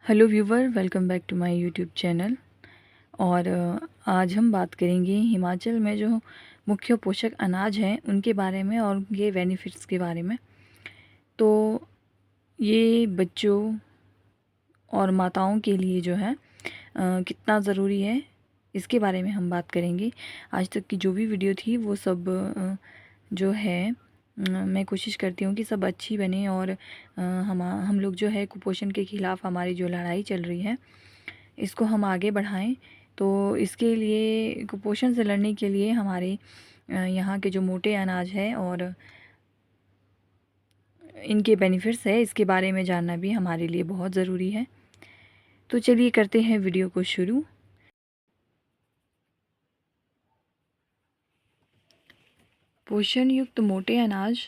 Hello viewer, welcome back to my YouTube channel. और आज हम बात करेंगे हिमाचल में जो मुख्य पोषक अनाज हैं उनके बारे में और उनके बेनिफिट्स के बारे में। तो ये बच्चों और माताओं के लिए जो है कितना ज़रूरी है, इसके बारे में हम बात करेंगे। आज तक की जो भी वीडियो थी वो सब जो है मैं कोशिश करती हूँ कि सब अच्छी बने और हम लोग जो है कुपोषण के ख़िलाफ़ हमारी जो लड़ाई चल रही है इसको हम आगे बढ़ाएं। तो इसके लिए कुपोषण से लड़ने के लिए हमारे यहाँ के जो मोटे अनाज है और इनके बेनिफिट्स है, इसके बारे में जानना भी हमारे लिए बहुत ज़रूरी है। तो चलिए करते हैं वीडियो को शुरू। पोषण युक्त मोटे अनाज।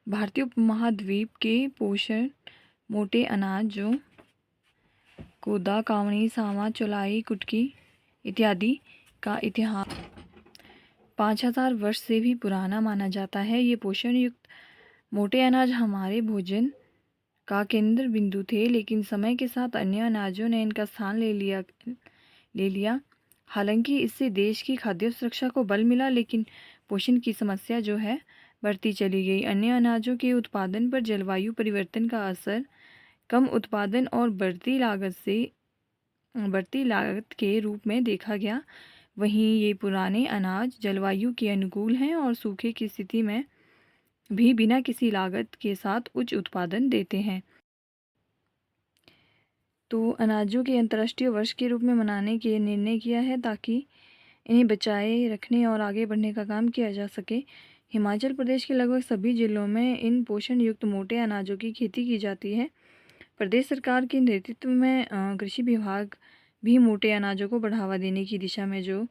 भारतीय उपमहाद्वीप के पोषण मोटे अनाज जो कोदा, कावनी, सावा, चौलाई, कुटकी इत्यादि का इतिहास 5000 वर्ष से भी पुराना माना जाता है। ये पोषण युक्त मोटे अनाज हमारे भोजन का केंद्र बिंदु थे, लेकिन समय के साथ अन्य अनाजों ने इनका स्थान ले लिया। हालांकि इससे देश की खाद्य सुरक्षा को बल मिला, लेकिन पोषण की समस्या जो है बढ़ती चली गई। अन्य अनाजों के उत्पादन पर जलवायु परिवर्तन का असर, कम उत्पादन और बढ़ती लागत के रूप में देखा गया। वहीं ये पुराने अनाज जलवायु के अनुकूल हैं और सूखे की स्थिति में भी बिना किसी लागत के साथ उच्च उत्पादन देते हैं। तो अनाजों के अंतर्राष्ट्रीय वर्ष के रूप में मनाने के निर्णय किया है ताकि इन्हें बचाए रखने और आगे बढ़ने का काम किया जा सके। हिमाचल प्रदेश के लगभग सभी जिलों में इन पोषण युक्त मोटे अनाजों की खेती की जाती है। प्रदेश सरकार के नेतृत्व में कृषि विभाग भी मोटे अनाजों को बढ़ावा देने की दिशा में जो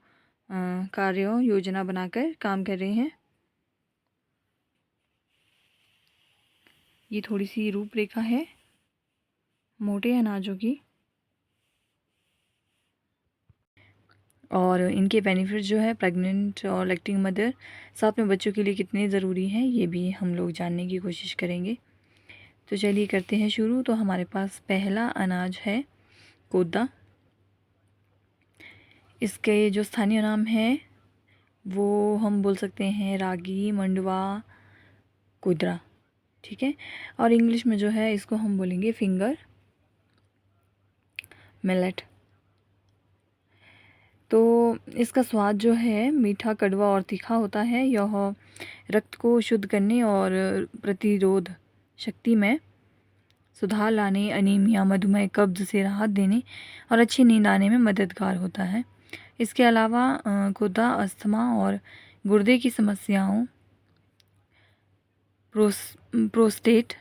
कार्य योजना बनाकर काम कर रहे हैं। ये थोड़ी सी रूपरेखा है मोटे अनाजों की और इनके बेनिफिट्स जो है प्रेग्नेंट और लैक्टिंग मदर, साथ में बच्चों के लिए कितने ज़रूरी हैं, ये भी हम लोग जानने की कोशिश करेंगे। तो चलिए करते हैं शुरू। तो हमारे पास पहला अनाज है कोदा। इसके जो स्थानीय नाम है वो हम बोल सकते हैं रागी, मंडवा, कोदरा, ठीक है। और इंग्लिश में जो है इसको हम बोलेंगे फिंगर मिलेट। तो इसका स्वाद जो है मीठा, कड़वा और तीखा होता है। यह रक्त को शुद्ध करने और प्रतिरोध शक्ति में सुधार लाने, अनीमिया, मधुमेह, कब्ज से राहत देने और अच्छी नींद आने में मददगार होता है। इसके अलावा गुर्दा, अस्थमा और गुर्दे की समस्याओं, प्रोस्टेट,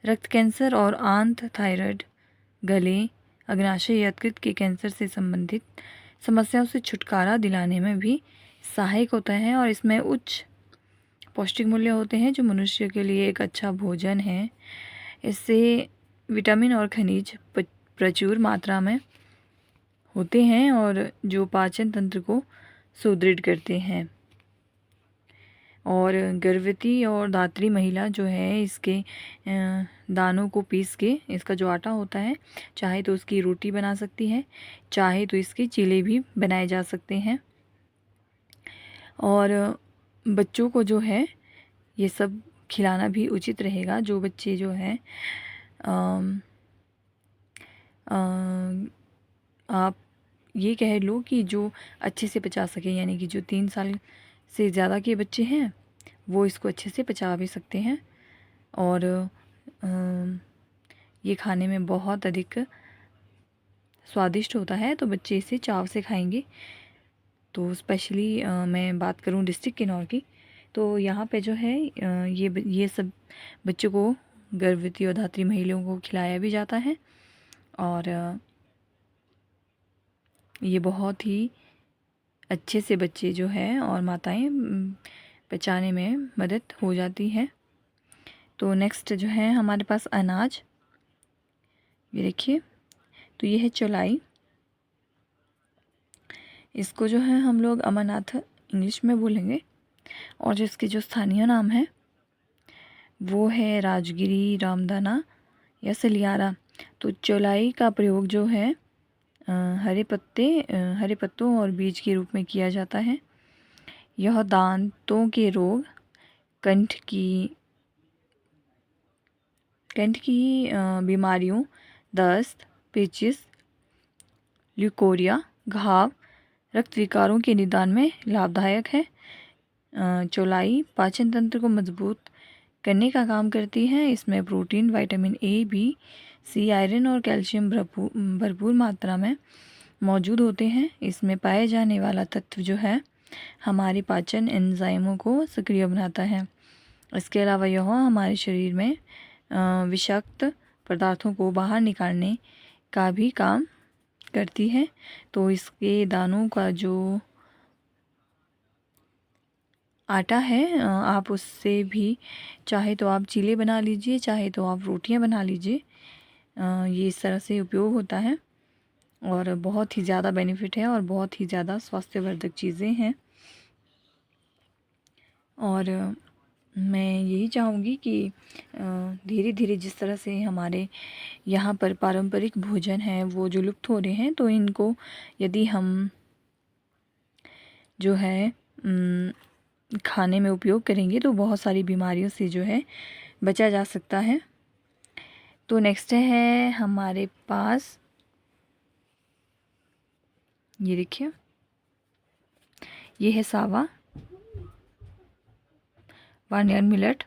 रक्त कैंसर और आंत, थायराइड, गले, अग्नाशय यकृत के कैंसर से संबंधित समस्याओं से छुटकारा दिलाने में भी सहायक होता है। और इसमें उच्च पौष्टिक मूल्य होते हैं जो मनुष्य के लिए एक अच्छा भोजन है। इससे विटामिन और खनिज प्रचुर मात्रा में होते हैं और जो पाचन तंत्र को सुदृढ़ करते हैं। और गर्भवती और धात्री महिला जो है इसके दानों को पीस के, इसका जो आटा होता है, चाहे तो उसकी रोटी बना सकती है, चाहे तो इसके चीले भी बनाए जा सकते हैं। और बच्चों को जो है ये सब खिलाना भी उचित रहेगा। जो बच्चे जो है आप ये कह लो कि जो अच्छे से पचा सके, यानी कि जो 3 साल से ज़्यादा के बच्चे हैं वो इसको अच्छे से पचा भी सकते हैं। और ये खाने में बहुत अधिक स्वादिष्ट होता है, तो बच्चे इसे चाव से खाएंगे। तो स्पेशली मैं बात करूं डिस्ट्रिक्ट किन्नौर की, तो यहाँ पे जो है ये सब बच्चों को, गर्भवती और धात्री महिलाओं को खिलाया भी जाता है। और ये बहुत ही अच्छे से बच्चे जो है और माताएं पचाने में मदद हो जाती है। तो नेक्स्ट जो है हमारे पास अनाज, ये देखिए, तो ये है चौलाई। इसको जो है हम लोग अमरनाथ इंग्लिश में बोलेंगे और जिसके जो स्थानीय नाम है वो है राजगिरी, रामदाना या सलियारा। तो चौलाई का प्रयोग जो है हरे पत्तों और बीज के रूप में किया जाता है। यह दांतों के रोग, कंठ की बीमारियों, दस्त, पेचिश, ल्यूकोरिया, घाव, रक्त विकारों के निदान में लाभदायक है। चौलाई पाचन तंत्र को मजबूत करने का काम करती है। इसमें protein, vitamin A, B, C, iron और कैल्शियम भरपूर मात्रा में मौजूद होते हैं। इसमें पाए जाने वाला तत्व जो है हमारी पाचन एंजाइमों को सक्रिय बनाता है। इसके अलावा यह हमारे शरीर में विषाक्त पदार्थों को बाहर निकालने का भी काम करती है। तो इसके दानों का जो आटा है आप उससे भी चाहे तो आप चीले बना लीजिए, चाहे तो आप रोटियां बना लीजिए। ये इस तरह से उपयोग होता है और बहुत ही ज़्यादा बेनिफिट है और बहुत ही ज़्यादा स्वास्थ्यवर्धक चीज़ें हैं। और मैं यही चाहूँगी कि धीरे धीरे जिस तरह से हमारे यहाँ पर पारंपरिक भोजन है वो जो लुप्त हो रहे हैं, तो इनको यदि हम जो है खाने में उपयोग करेंगे तो बहुत सारी बीमारियों से जो है बचा जा सकता है। तो नेक्स्ट है हमारे पास, ये देखिए, ये है सावा बार्नयार्ड मिलेट।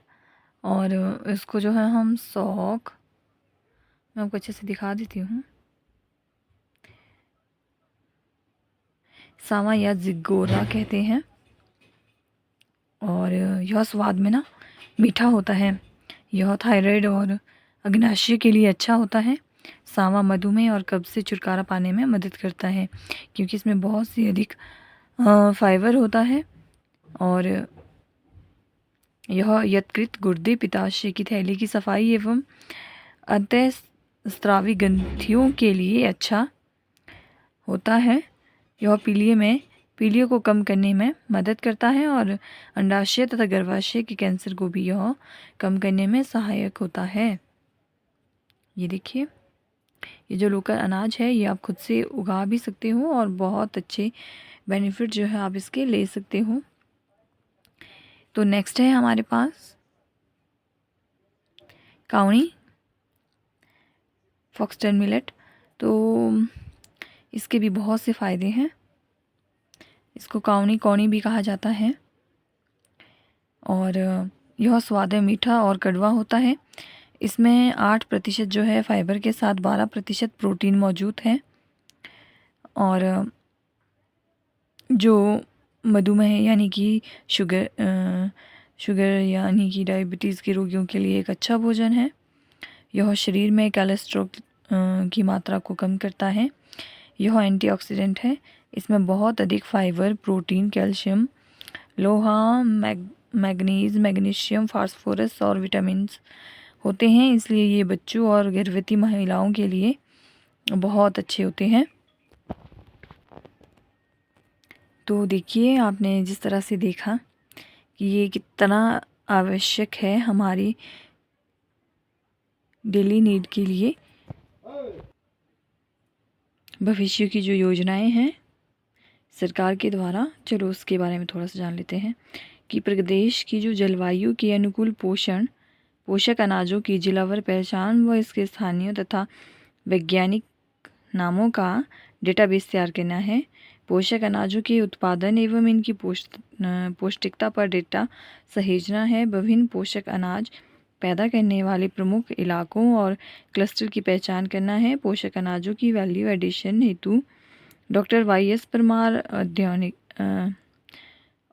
और इसको जो है हम सौक, मैं आपको अच्छे से दिखा देती हूँ, सावा या जिगोरा कहते हैं। और यह स्वाद में ना मीठा होता है। यह थायराइड और अग्नाशय के लिए अच्छा होता है। सावा मधुमेह और कब्ज से छुटकारा पाने में मदद करता है क्योंकि इसमें बहुत सी अधिक फाइबर होता है। और यह यकृत, गुर्दे, पित्ताशय की थैली की सफाई एवं अंतःस्रावी ग्रंथियों के लिए अच्छा होता है। यह पीलिया को कम करने में मदद करता है और अंडाशय तथा गर्भाशय के कैंसर को भी यह कम करने में सहायक होता है। ये देखिए, ये जो लोकल अनाज है ये आप खुद से उगा भी सकते हो और बहुत अच्छे बेनिफिट जो है आप इसके ले सकते हो। तो नेक्स्ट है हमारे पास काउनी, फॉक्सटेल मिलेट। तो इसके भी बहुत से फ़ायदे हैं। इसको कौनी भी कहा जाता है और यह स्वाद में मीठा और कड़वा होता है। इसमें 8% जो है फाइबर के साथ 12% प्रोटीन मौजूद है। और जो मधुमेह यानी कि शुगर यानी कि डायबिटीज़ के रोगियों के लिए एक अच्छा भोजन है। यह शरीर में कोलेस्ट्रॉल की मात्रा को कम करता है। यह एंटीऑक्सीडेंट है। इसमें बहुत अधिक फाइबर, प्रोटीन, कैल्शियम, लोहा, मैग्नीज, मैग्नीशियम, फास्फोरस और विटामिन्स होते हैं। इसलिए ये बच्चों और गर्भवती महिलाओं के लिए बहुत अच्छे होते हैं। तो देखिए, आपने जिस तरह से देखा कि ये कितना आवश्यक है हमारी डेली नीड के लिए। भविष्य की जो योजनाएं हैं सरकार के द्वारा, चलो उसके बारे में थोड़ा सा जान लेते हैं कि प्रदेश की जो जलवायु के अनुकूल पोषक अनाजों की जिलावार पहचान व इसके स्थानीय तथा वैज्ञानिक नामों का डेटाबेस तैयार करना है। पोषक अनाजों के उत्पादन एवं इनकी पौष्टिकता पर डेटा सहेजना है। विभिन्न पोषक अनाज पैदा करने वाले प्रमुख इलाकों और क्लस्टर की पहचान करना है। पोषक अनाजों की वैल्यू एडिशन हेतु डॉक्टर YS परमार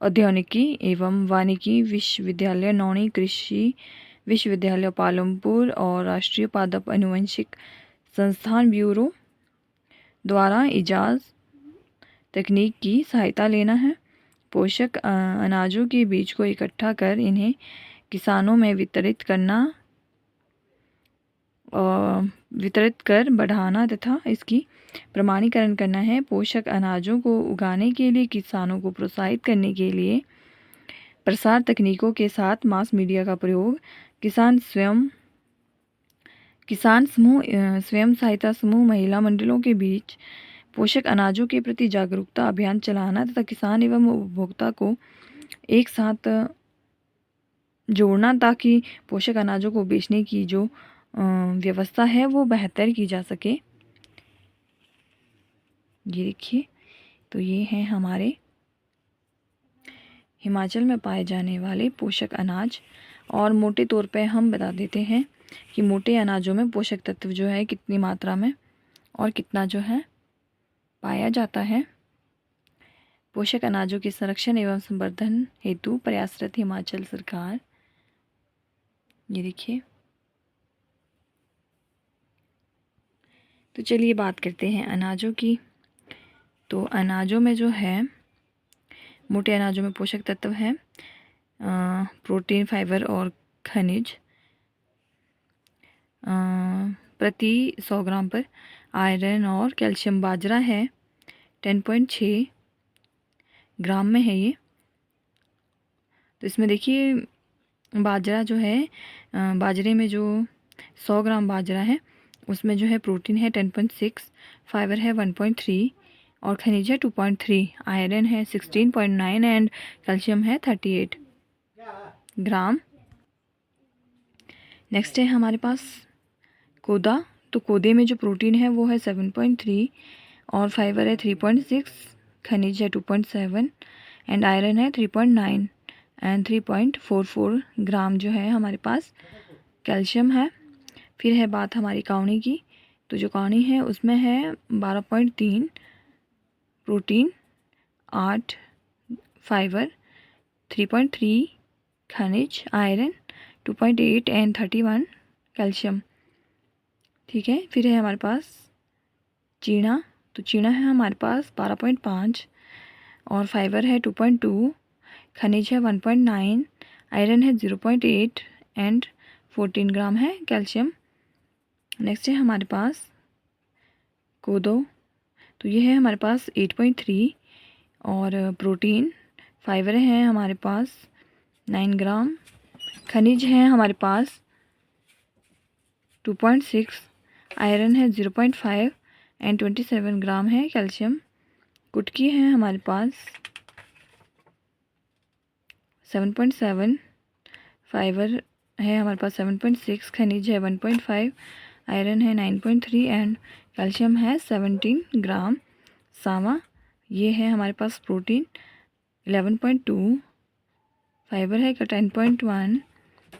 औद्यानिकी एवं वानिकी विश्वविद्यालय नौणी, कृषि विश्वविद्यालय पालमपुर और राष्ट्रीय पादप अनुवंशिक संस्थान ब्यूरो द्वारा इजाज़ तकनीक की सहायता लेना है। पोषक अनाजों के बीज को इकट्ठा कर इन्हें किसानों में वितरित कर बढ़ाना तथा इसकी प्रमाणीकरण करना है। पोषक अनाजों को उगाने के लिए किसानों को प्रोत्साहित करने के लिए प्रसार तकनीकों के साथ मास मीडिया का प्रयोग, किसान स्वयं किसान समूह, स्वयं सहायता समूह, महिला मंडलों के बीच पोषक अनाजों के प्रति जागरूकता अभियान चलाना तथा किसान एवं उपभोक्ता को एक साथ जोड़ना ताकि पोषक अनाजों को बेचने की जो व्यवस्था है वो बेहतर की जा सके। ये देखिए, तो ये हैं हमारे हिमाचल में पाए जाने वाले पोषक अनाज। और मोटे तौर पे हम बता देते हैं कि मोटे अनाजों में पोषक तत्व जो है कितनी मात्रा में और कितना जो है पाया जाता है। पोषक अनाजों के संरक्षण एवं संवर्धन हेतु प्रयासरत हिमाचल सरकार। ये देखिए, तो चलिए बात करते हैं अनाजों की। तो अनाजों में जो है, मोटे अनाजों में पोषक तत्व हैं प्रोटीन, फाइबर और खनिज। प्रति 100 ग्राम पर आयरन और कैल्शियम। बाजरा है 10.6 ग्राम में है ये। तो इसमें देखिए, बाजरा जो है, बाजरे में जो 100 ग्राम बाजरा है उसमें जो है प्रोटीन है 10.6, फाइबर है 1.3 और खनिज है 2.3, आयरन है 16.9 एंड कैल्शियम है 38 ग्राम। नेक्स्ट है हमारे पास कोदा। तो कोदे में जो प्रोटीन है वो है 7.3 और फाइबर है 3.6, खनिज है 2.7 एंड आयरन है 3.9 एंड 3.44 ग्राम जो है हमारे पास कैल्शियम है। फिर है बात हमारी काउनी की। तो जो काउनी है उसमें है 12.3 प्रोटीन, 8 फाइबर, 3.3 खनिज, आयरन 2.8 एंड 31 कैल्शियम। ठीक है। फिर है हमारे पास चीना। तो चीना है हमारे पास 12.5 और फाइबर है 2.2, खनिज है 1.9, आयरन है 0.8 एंड 14 ग्राम है कैल्शियम। नेक्स्ट है हमारे पास कोदो। तो ये है हमारे पास 8.3 और प्रोटीन, फाइबर है हमारे पास 9 ग्राम, खनिज है हमारे पास 2.6, आयरन है 0.5 एंड 27 ग्राम है कैल्शियम। कुटकी है हमारे पास 7.7, फाइबर है हमारे पास 7.6, खनिज है 1.5, आयरन है 9.3 एंड कैल्शियम है 17 ग्राम। सावा, ये है हमारे पास प्रोटीन 11.2, फाइबर है 10.1,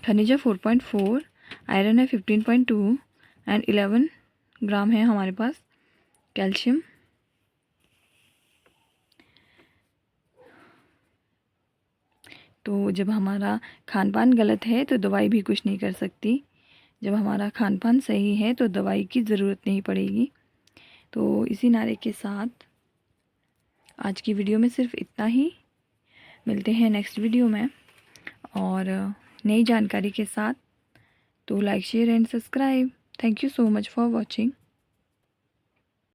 खनिज है 4.4, आयरन है 15.2 एंड 11 ग्राम है हमारे पास कैल्शियम। तो जब हमारा खान पान गलत है तो दवाई भी कुछ नहीं कर सकती। जब हमारा खान पान सही है तो दवाई की ज़रूरत नहीं पड़ेगी। तो इसी नारे के साथ आज की वीडियो में सिर्फ इतना ही। मिलते हैं नेक्स्ट वीडियो में और नई जानकारी के साथ। तो like, share and subscribe. Thank you so much for watching.